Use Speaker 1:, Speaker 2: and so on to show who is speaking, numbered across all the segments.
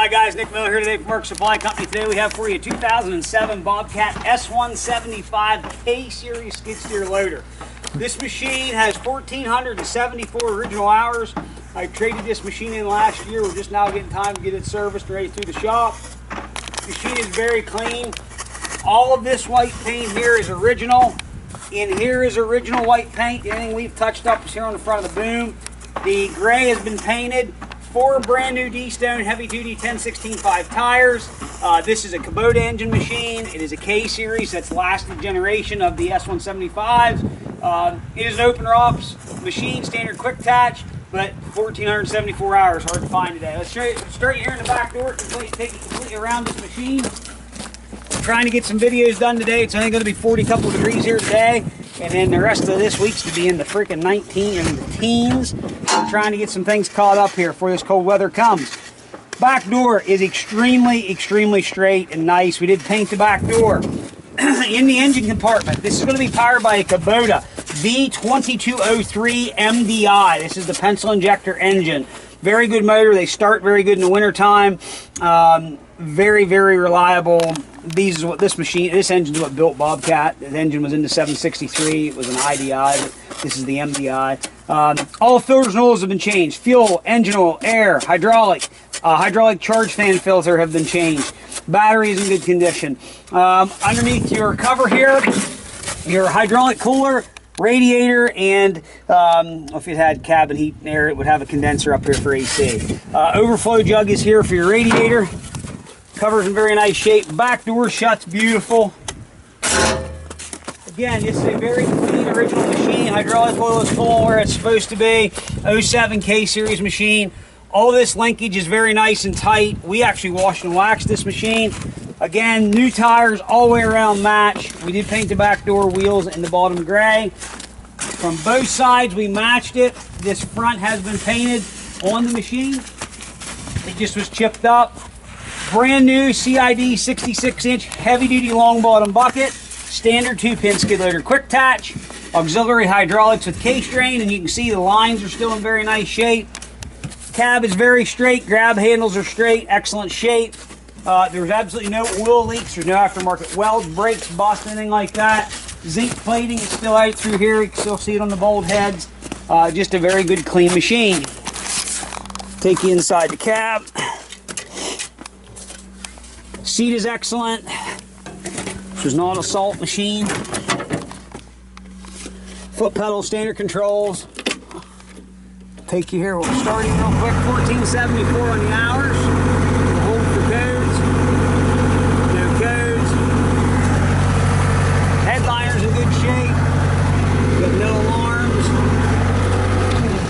Speaker 1: Hi guys, Nick Miller here today from Work Supply Company. Today we have for you a 2007 Bobcat S175 K-Series skid steer loader. This machine has 1,474 original hours. I traded this machine in last year. We're just now getting time to get it serviced and ready through the shop. The machine is very clean. All of this white paint here is original. In here is original white paint. Anything we've touched up is here on the front of the boom. The gray has been painted. 4 brand new D-Stone heavy-duty 10/16/5 tires. This is a Kubota engine machine. It is a K-Series. That's the last generation of the S175s. It is an open ROPS machine, standard quick attach, but 1,474 hours, hard to find today. Let's straight here in the back door, take it completely around this machine. I'm trying to get some videos done today. It's only going to be 40 couple of degrees here today, and then the rest of this week's to be in the freaking 19 and the teens. I'm trying to get some things caught up here before this cold weather comes. Back door is extremely straight and nice. We did paint the back door. In the engine compartment, this is going to be powered by a Kubota V2203 MDI. This is the pencil injector engine. Very good motor. They start very good in the wintertime. Very reliable. This engine is what built Bobcat. The engine was in the 763. It was an IDI, but this is the MDI. All filters and oils have been changed. Fuel, engine oil, air, hydraulic charge fan filter have been changed. Battery is in good condition. Underneath your cover here, your hydraulic cooler, radiator, and if it had cabin heat and air, it would have a condenser up here for AC. Overflow jug is here for your radiator. Cover's in very nice shape. Back door shuts beautiful. Again, this is a very clean original machine. Hydraulic oil is full where it's supposed to be. 07 K-Series machine. All this linkage is very nice and tight. We actually washed and waxed this machine. Again, new tires all the way around match. We did paint the back door wheels and the bottom gray. From both sides we matched it. This front has been painted on the machine. It just was chipped up. Brand new CID 66-inch heavy-duty long bottom bucket. Standard 2-pin skid loader quick attach. Auxiliary hydraulics with K-strain, and you can see the lines are still in very nice shape. Cab is very straight. Grab handles are straight. Excellent shape. There's absolutely no oil leaks. There's no aftermarket welds, brakes, bust, anything like that. Zinc plating is still out through here. You can still see it on the bolt heads. Just a very good, clean machine. Take you inside the cab. Seat is excellent. This is not an assault machine. Foot pedal, standard controls. Take you here. We'll start real quick. 1474 on the hours. We'll hold for codes. No codes. Headliner's in good shape. Got no alarms.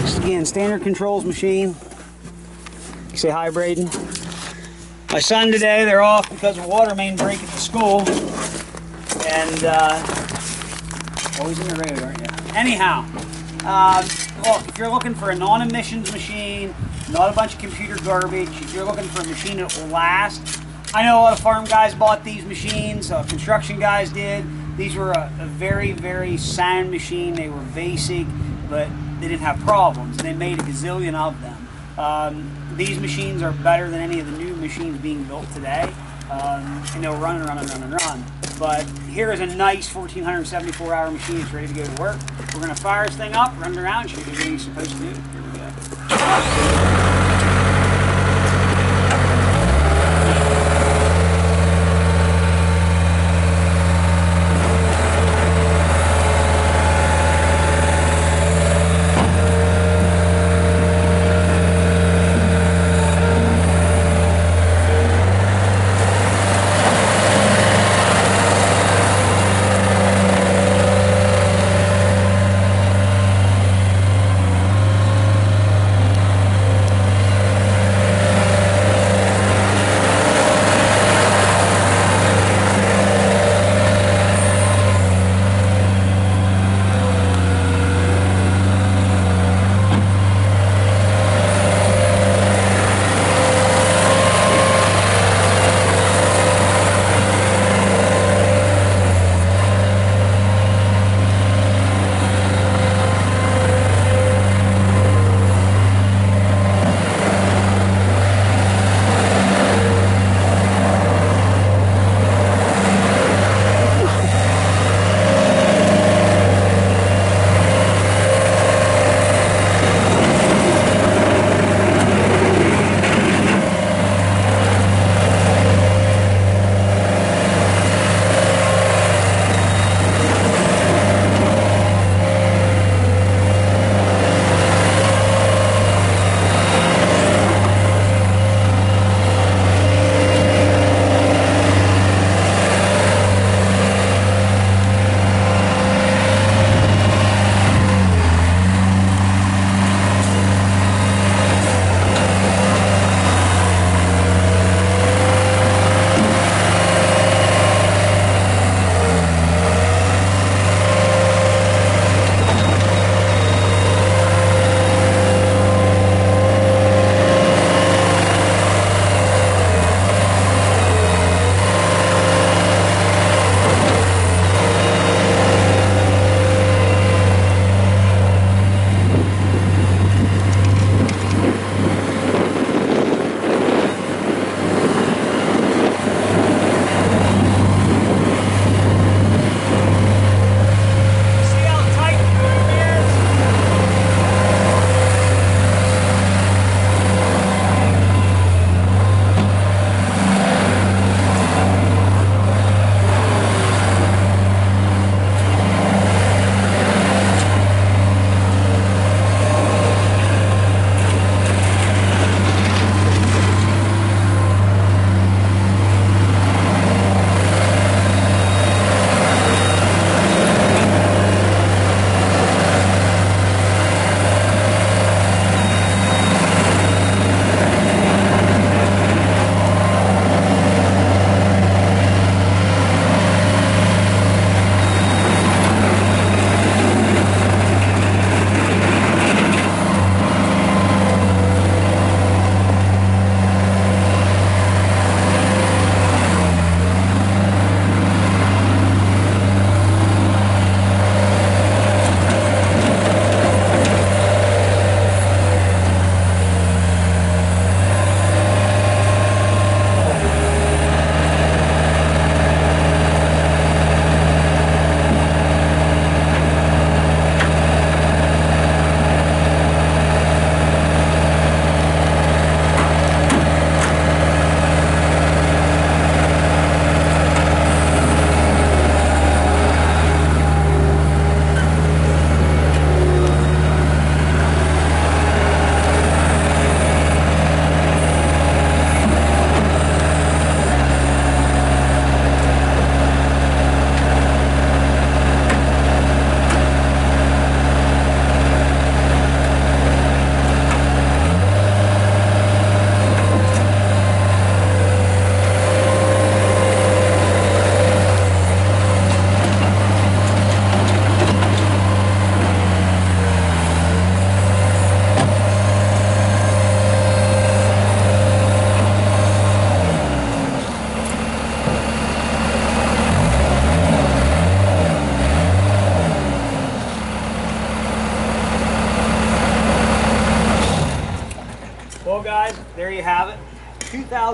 Speaker 1: Just again, standard controls machine. You say hi, Braden. My son today, they're off because of a water main break at the school. And, always in the road, aren't you? Anyhow, look, if you're looking for a non-emissions machine, not a bunch of computer garbage, if you're looking for a machine that will last, I know a lot of farm guys bought these machines, construction guys did. These were a very sound machine. They were basic, but they didn't have problems. They made a gazillion of them. These machines are better than any of the new machines being built today. And they'll run and run. But here is a nice 1,474-hour machine. It's ready to go to work. We're going to fire this thing up, run it around, show you what you're supposed to do. Here we go.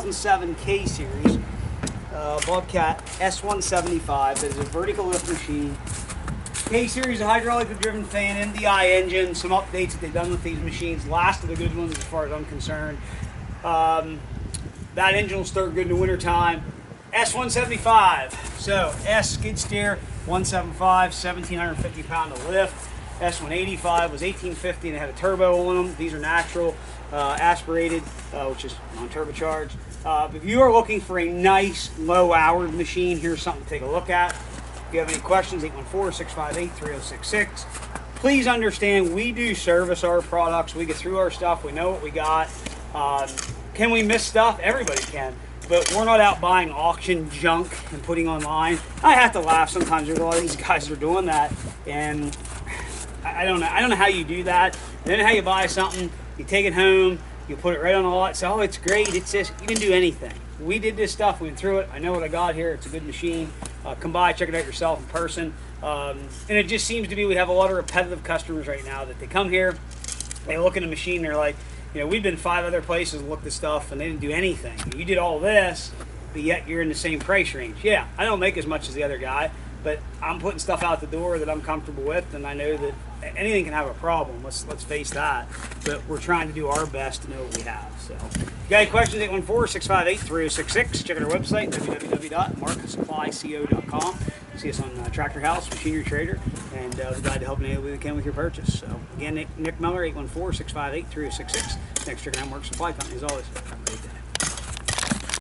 Speaker 1: 2007 K Series Bobcat S175. That is a vertical lift machine. K Series, a hydraulically driven fan, MDI engine. Some updates that they've done with these machines. Last of the good ones as far as I'm concerned. That engine will start good in the winter time. S175. So S skid steer 175, 1,750 pound of lift. S185 was 1850 and it had a turbo on them. These are natural, aspirated, which is non-turbocharged. If you are looking for a nice low-hour machine, here's something to take a look at. If you have any questions, 814-658-3066. Please understand, we do service our products. We get through our stuff. We know what we got. Can we miss stuff? Everybody can. But we're not out buying auction junk and putting online. I have to laugh sometimes. There's a lot of these guys that are doing that, and I don't know how you do that. I don't know how you buy something, you take it home, you put it right on the lot, say, oh, it's great, it's this. You didn't do anything. We did this stuff, we went through it. I know what I got here. It's a good machine. Come by, check it out yourself in person. And it just seems to be we have a lot of repetitive customers right now that they come here, they look at a machine, they're like, you know, we've been 5 other places and looked at stuff and they didn't do anything. You did all this, but yet you're in the same price range. Yeah, I don't make as much as the other guy, but I'm putting stuff out the door that I'm comfortable with, and I know that anything can have a problem. Let's face that. But we're trying to do our best to know what we have. So, if you got any questions, 814-658-3066. Check out our website, www.marksupplyco.com. See us on Tractor House, Machinery Trader, and we're glad to help any way we can with your purchase. So, again, Nick Miller, 814-658-3066. Next, checking out Mark Supply Company, as always. Have a great day.